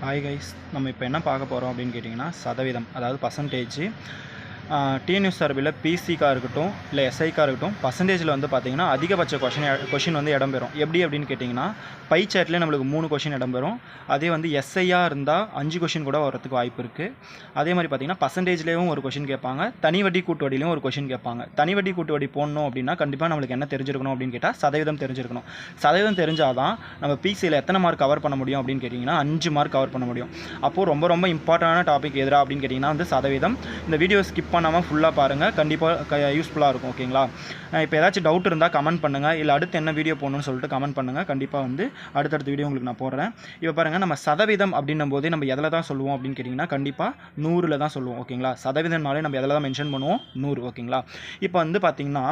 Hi guys, நம்ம இப்போ என்ன பார்க்க போகிறோம் அப்படின்னு கேட்டிங்கன்னா சதவீதம், அதாவது பர்சன்டேஜ். டிஎன்யூஎஸ் சார்பில் பிசிக்காக இருக்கட்டும் இல்லை எஸ்ஐக்காக இருக்கட்டும் பர்சன்டேஜில் வந்து பார்த்திங்கன்னா அதிகபட்ச கொஷின் வந்து இடம்பெறும். எப்படி அப்படின்னு கேட்டிங்கன்னா பை சேட்லேயே நம்மளுக்கு 3 கொஷின் இடம்பெறும். அதே வந்து எஸ்ஐயாக இருந்தால் 5 கொஷின் கூட வரதுக்கு வாய்ப்பு இருக்குது. அதே மாதிரி பார்த்திங்கன்னா பர்சன்டேஜ்லேயும் ஒரு கொஷின் கேட்பாங்க, தனி வட்டி கூட்டு வட்டிலையும் ஒரு கொஷின் கேட்பாங்க. தனி வட்டி கூட்டு வட்டி போடணும் அப்படின்னா கண்டிப்பாக நம்மளுக்கு என்ன தெரிஞ்சிருக்கணும் அப்படின்னு கேட்டால் சதவீதம் தெரிஞ்சிருக்கணும். சதவீதம் தெரிஞ்சால் தான் நம்ம பிசியில் எத்தனை மார்க் கவர் பண்ண முடியும் அப்படின்னு கேட்டிங்கன்னா 5 மார்க் கவர் பண்ண முடியும். அப்போது ரொம்ப இம்பார்ட்டண்டான டாபிக் எதிரா அப்படின்னு கேட்டிங்கன்னா வந்து சதவீதம். இந்த வீடியோ ஸ்கிப் பண்ணாமல் ஃபுல்லாக பாருங்கள், கண்டிப்பாக யூஸ்ஃபுல்லாக இருக்கும். ஓகேங்களா? இப்போ ஏதாச்சும் டவுட் இருந்தால் கமெண்ட் பண்ணுங்கள், இல்லை அடுத்து என்ன வீடியோ போடணும்னு சொல்லிட்டு கமெண்ட் பண்ணுங்கள். கண்டிப்பாக வந்து அடுத்தடுத்த வீடியோ உங்களுக்கு நான் போடுறேன். இப்போ பாருங்கள், நம்ம சதவீதம் அப்படின்னும் போதே நம்ம எதில் தான் சொல்லுவோம் அப்படின்னு கேட்டிங்கன்னா கண்டிப்பாக 100ல் தான் சொல்லுவோம். ஓகேங்களா? சதவீதம்னாலே நம்ம எதில் தான் மென்ஷன் பண்ணுவோம், 100. ஓகேங்களா? இப்போ வந்து பார்த்திங்கன்னா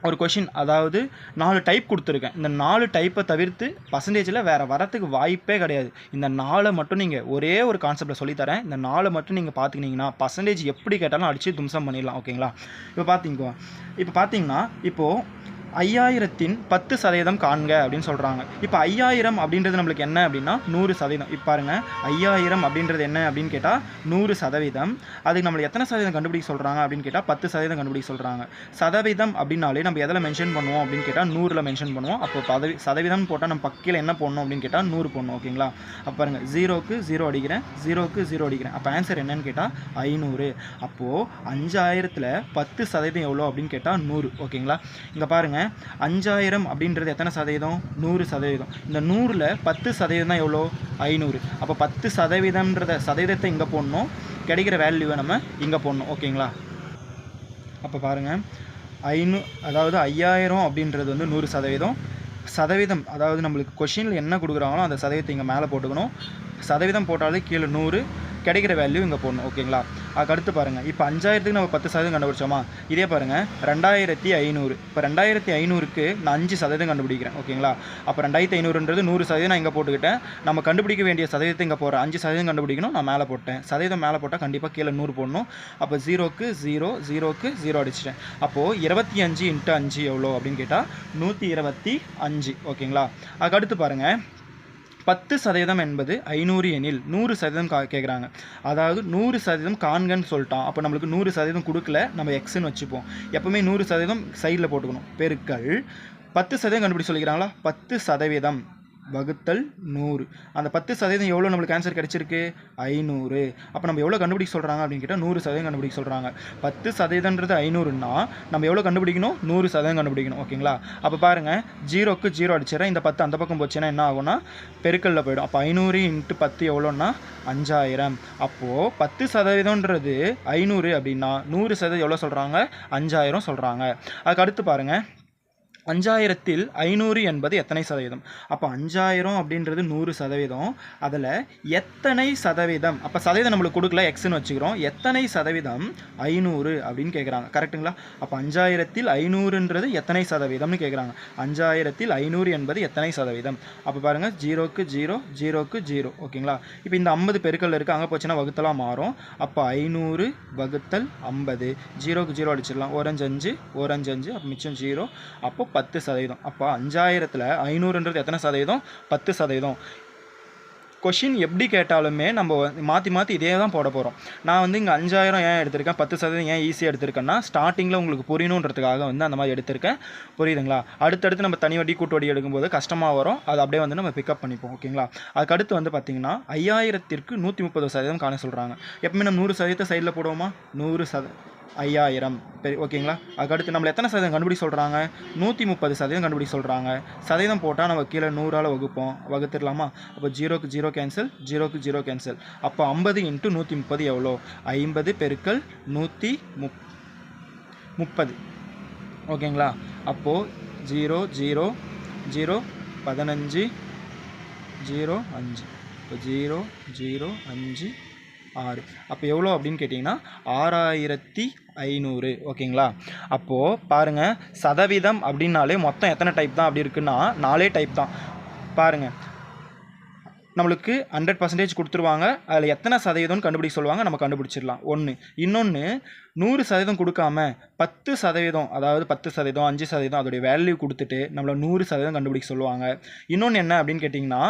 ஒரு கொஷின், அதாவது 4 டைப் கொடுத்துருக்கேன். இந்த 4 டைப்பை தவிர்த்து பர்சன்டேஜில் வேறு வரத்துக்கு வாய்ப்பே கிடையாது. இந்த 4 மட்டும் நீங்கள் ஒரே ஒரு கான்செப்டில் சொல்லித்தரேன். இந்த 4 மட்டும் நீங்கள் பார்த்துக்கிட்டிங்கன்னா பர்சன்டேஜ் எப்படி கேட்டாலும் அடித்து தும்சம் பண்ணிடலாம். ஓகேங்களா? இப்போ பார்த்தீங்கன்னா இப்போது 5000ன் 10% காண்க அப்படின்னு சொல்கிறாங்க. இப்போ 5000 அப்படின்றது நம்மளுக்கு என்ன அப்படின்னா 100%. இப்போ பாருங்கள், 5000 அப்படின்றது என்ன அப்படின்னு கேட்டால் 100%. அதுக்கு நம்மளுக்கு எத்தனை சதவீதம் கண்டுபிடிக்க சொல்கிறாங்க அப்படின்னு கேட்டால் 10% கண்டுபிடிக்க சொல்கிறாங்க. சதவீதம் அப்படின்னாலே நம்ம எதில் மென்ஷன் பண்ணுவோம் அப்படின்னு கேட்டால் 100ல் மென்ஷன் பண்ணுவோம். அப்போ சதவீதம் போட்டால் நம்ம பக்கையில் என்ன போடணும் அப்படின்னு கேட்டால் 100 போடணும். ஓகேங்களா? அப்போ பாருங்கள், 0க்கு 0 அடிக்கிறேன், 0க்கு 0 அடிக்கிறேன். அப்போ ஆன்சர் என்னன்னு கேட்டால் 500. அப்போது 5000ல் 10% எவ்வளோ அப்படின்னு கேட்டால் 100. ஓகேங்களா? இங்கே பாருங்கள், 5000 அப்படின்றது எத்தனை சதவீதம்? 100%. இந்த 100ல் 10% தான் எவ்வளோ? 500. அப்போ 10%ன்றத சதவீதத்தை இங்கே போடணும், கிடைக்கிற வேல்யூவை நம்ம இங்கே போடணும். ஓகேங்களா? அப்போ பாருங்கள், 500, அதாவது 5000 அப்படின்றது வந்து 100%. சதவீதம், அதாவது நம்மளுக்கு கொஷினில் என்ன கொடுக்குறாங்களோ அந்த சதவீதத்தை இங்கே மேலே போட்டுக்கணும். சதவீதம் போட்டாலே கீழே 100, கிடைக்கிற வேல்யூ இங்கே போடணும். ஓகேங்களா? அதுக்கு அடுத்து பாருங்கள், இப்போ 5000க்கு நம்ம 10% கண்டுபிடிச்சோமா? இதே பாருங்கள், 2500. இப்போ 2500க்கு நான் 5% கண்டுபிடிக்கிறேன். ஓகேங்களா? அப்போ 2500ன்றது 100% நான் இங்கே போட்டுக்கிட்டேன். நம்ம கண்டுபிடிக்க வேண்டிய சதவீதத்தை இங்கே போடுறேன். 5% கண்டுபிடிக்கணும், நான் மேலே போட்டேன். சதவீதம் மேலே போட்டால் கண்டிப்பாக கீழே 100 போடணும். அப்போ 0க்கு 0, 0க்கு 0 அடிச்சிட்டேன். அப்போது 25 × 5 எவ்வளோ அப்படின்னு கேட்டால் 125. ஓகேங்களா? அதுக்கு அடுத்து பாருங்கள், 10% என்பது 500 எனில் 100% கேட்குறாங்க. அதாவது 100% காண்கன்னு சொல்லிட்டான். அப்போ நம்மளுக்கு 100% கொடுக்கல, நம்ம எக்ஸ்ன்னு வச்சுப்போம். எப்போவுமே 100% சைடில் போட்டுக்கணும். பெருக்கல் 10% கண்டுபிடி சொல்லிக்கிறாங்களா? 10% வகுத்தல் 100. அந்த 10% எவ்வளோ நம்மளுக்கு ஆன்சர் கிடச்சிருக்கு? 500. அப்போ நம்ம எவ்வளோ கண்டுபிடிக்க சொல்கிறாங்க அப்படின்னு கேட்டால் 100% கண்டுபிடிக்க சொல்கிறாங்க. 10%ன்றது 500ன்னா நம்ம எவ்வளோ கண்டுபிடிக்கணும்? 100% கண்டுபிடிக்கணும். ஓகேங்களா? அப்போ பாருங்கள், 0க்கு 0 அடிச்சிடறேன். இந்த 10 அந்த பக்கம் போச்சுன்னா என்ன ஆகும்னா பெருக்கல்ல போயிடும். அப்போ 500 × 10 எவ்வளோன்னா 5000. அப்போது 10%ன்றது 500 அப்படின்னா 100% எவ்வளோ சொல்கிறாங்க? 5000 சொல்கிறாங்க. அதுக்கு அடுத்து பாருங்கள், 5000ல் 500 என்பது எத்தனை சதவீதம்? அப்போ 5000 அப்படின்றது 100%. அதில் எத்தனை சதவீதம்? அப்போ சதவீதம் நம்மளுக்கு கொடுக்கல, எக்ஸ்ன்னு வச்சுக்கிறோம். எத்தனை சதவீதம் 500 அப்படின்னு கேட்குறாங்க. கரெக்டுங்களா? அப்போ 5000ல் 500ன்றது எத்தனை சதவீதம்னு கேட்குறாங்க. 5000ல் 500 என்பது எத்தனை சதவீதம்? அப்போ பாருங்கள், 0க்கு 0, 0க்கு 0. ஓகேங்களா? இப்போ இந்த 50 பெருக்கல் இருக்குது, அங்கே போச்சுன்னா வகுத்தலாம் மாறும். அப்போ 500 வகுத்தல் 50. 0க்கு 0 அடிச்சிடலாம். 1 5, 1 5, அப்போ மிச்சம் 0. அப்போ 10%. அப்போ 5000ல் 500ன்றது எத்தனை சதவீதம்? 10%. கொஷின் எப்படி கேட்டாலுமே நம்ம மாற்றி இதே தான் போட போகிறோம். நான் வந்து இங்கே 5000 ஏன் எடுத்திருக்கேன், 10% ஏன் ஈஸியாக எடுத்திருக்கேன்னா ஸ்டார்டிங்கில் உங்களுக்கு புரியணுன்றதுக்காக வந்து அந்த மாதிரி எடுத்திருக்கேன். புரியுதுங்களா? அடுத்தடுத்து நம்ம தனி வட்டி கூட்டு வட்டி எடுக்கும்போது கஷ்டமாக வரும். அது அப்படியே வந்து நம்ம பிக்கப் பண்ணிப்போம். ஓகேங்களா? அதுக்கு அடுத்து வந்து பார்த்திங்கன்னா 5000ற்கு 130% காண சொல்கிறாங்க. எப்பவுமே நம்ம 100% சைடில் போடுவோமா? 5000. ஓகேங்களா? அதுக்கடுத்து நம்மளை எத்தனை சதவீதம் கண்டுபிடி சொல்கிறாங்க? 130% கண்டுபிடி சொல்கிறாங்க. சதவீதம் போட்டால் நம்ம கீழே 100ஆல் வகுத்துடலாமா? அப்போ 0க்கு 0 கேன்சல், 0க்கு 0 கேன்சல். அப்போ 50 × 130 எவ்வளோ? 50 பெருக்கல் 130. ஓகேங்களா? அப்போது 0 0 0 15 0 5. இப்போ 0 0 5 6. அப்போ எவ்வளோ அப்படின்னு கேட்டிங்கன்னா 6500. ஓகேங்களா? அப்போது பாருங்கள், சதவீதம் அப்படின்னாலே மொத்தம் எத்தனை டைப் தான் அப்படி இருக்குன்னா 4 டைப் தான். பாருங்கள், நம்மளுக்கு 100% கொடுத்துருவாங்க. அதில் எத்தனை சதவீதம்னு கண்டுபிடிக்க சொல்லுவாங்க, நம்ம கண்டுபிடிச்சிடலாம். ஒன்று. இன்னொன்று 100% கொடுக்காம 10%, அதாவது 10%, 5% அதோடைய வேல்யூ கொடுத்துட்டு நம்மளை 100% கண்டுபிடிக்க சொல்லுவாங்க. இன்னொன்று என்ன அப்படின்னு கேட்டிங்கன்னா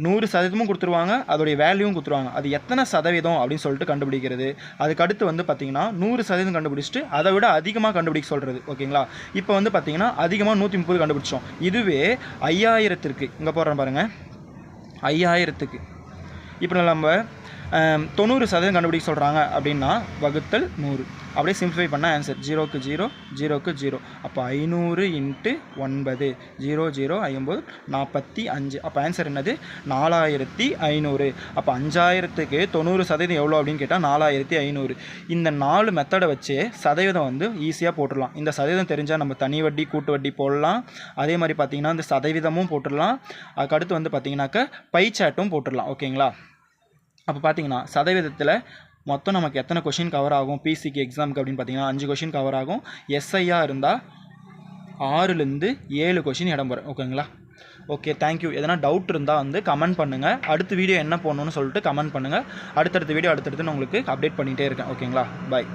100% கொடுத்துருவாங்க, அதோடைய வேல்யூவும் கொடுத்துருவாங்க. அது எத்தனை சதவீதம் அப்படின்னு சொல்லிட்டு கண்டுபிடிக்கிறது. அதுக்கு அடுத்து வந்து பார்த்திங்கன்னா 100% கண்டுபிடிச்சிட்டு அதை விட அதிகமாக கண்டுபிடிக்க சொல்கிறது. ஓகேங்களா? இப்போ வந்து பார்த்திங்கன்னா அதிகமாக 130 கண்டுபிடிச்சோம். இதுவே 5000க்கு இங்கே போடுறேன் பாருங்கள், 5000க்கு இப்போ நம்ம 90% கண்டுபிடிக்க சொல்கிறாங்க அப்படின்னா வகுத்தல் 100. அப்படியே சிம்பிளிஃபை பண்ணால் ஆன்சர் 0க்கு 0, 0க்கு 0. அப்போ 500 × 9, 0 0 50 45. அப்போ ஆன்சர் என்னது? 4500. அப்போ 5000க்கு 90% எவ்வளோ அப்படின்னு கேட்டால் 4500. இந்த 4 மெத்தடை வச்சு சதவீதம் வந்து ஈஸியாக போட்டுடலாம். இந்த சதவீதம் தெரிஞ்சால் நம்ம தனி வட்டி கூட்டு வட்டி போடலாம். அதே மாதிரி பார்த்திங்கன்னா இந்த சதவீதமும் போட்டுடலாம். அதுக்கடுத்து வந்து பார்த்திங்கனாக்கா பை சார்ட்டும் போட்டுடலாம். ஓகேங்களா? அப்போ பார்த்தீங்கன்னா சதவீதத்தில் மொத்தம் நமக்கு எத்தனை கொஷின் கவர் ஆகும் பிசிக்கு எக்ஸாமுக்கு அப்படின்னு பார்த்தீங்கன்னா 5 கொஷின் கவர் ஆகும். எஸ்ஐயாக இருந்தால் 6லேருந்து 7 கொஷின் இடம் பெறும். ஓகேங்களா? Okay, thank you. எதனா டவுட் இருந்தால் வந்து கமெண்ட் பண்ணுங்கள். அடுத்த வீடியோ என்ன போடணும்னு சொல்லிட்டு கமெண்ட் பண்ணுங்கள். அடுத்தடுத்த வீடியோ அடுத்தடுத்து நான் உங்களுக்கு அப்டேட் பண்ணிகிட்டே இருக்கேன். ஓகேங்களா? பாய்.